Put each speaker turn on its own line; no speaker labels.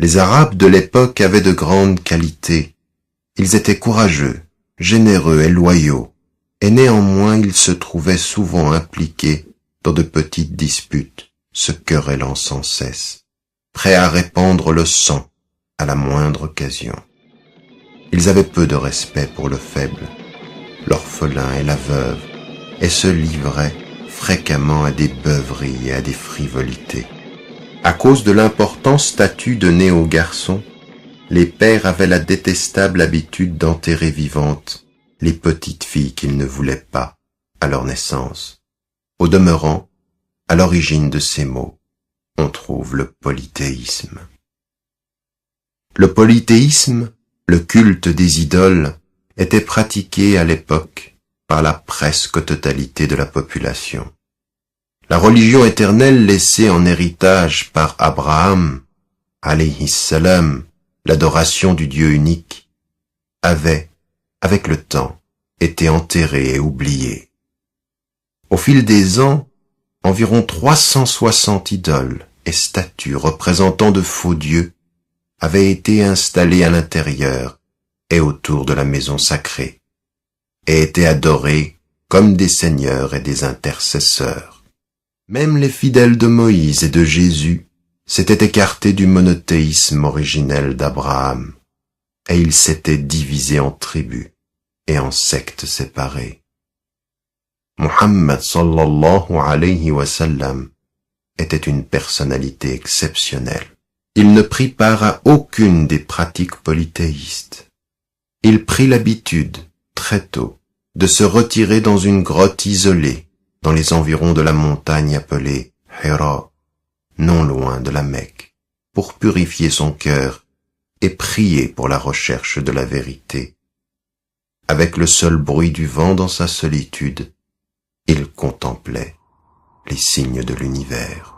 Les Arabes de l'époque avaient de grandes qualités. Ils étaient courageux, généreux et loyaux, et néanmoins ils se trouvaient souvent impliqués dans de petites disputes, se querellant sans cesse, prêts à répandre le sang à la moindre occasion. Ils avaient peu de respect pour le faible, l'orphelin et la veuve, et se livraient fréquemment à des beuveries et à des frivolités. À cause de l'important statut donné aux garçons, les pères avaient la détestable habitude d'enterrer vivantes les petites filles qu'ils ne voulaient pas à leur naissance. Au demeurant, à l'origine de ces mots, on trouve le polythéisme. Le polythéisme, le culte des idoles, était pratiqué à l'époque par la presque totalité de la population. La religion éternelle laissée en héritage par Abraham, alayhi salam, l'adoration du Dieu unique, avait, avec le temps, été enterrée et oubliée. Au fil des ans, environ 360 idoles et statues représentant de faux dieux avaient été installées à l'intérieur et autour de la maison sacrée, et étaient adorées comme des seigneurs et des intercesseurs. Même les fidèles de Moïse et de Jésus s'étaient écartés du monothéisme originel d'Abraham, et ils s'étaient divisés en tribus et en sectes séparées. Muhammad sallallahu alayhi wa sallam était une personnalité exceptionnelle. Il ne prit part à aucune des pratiques polythéistes. Il prit l'habitude, très tôt, de se retirer dans une grotte isolée dans les environs de la montagne appelée Hira, non loin de la Mecque, pour purifier son cœur et prier pour la recherche de la vérité. Avec le seul bruit du vent dans sa solitude, il contemplait les signes de l'univers.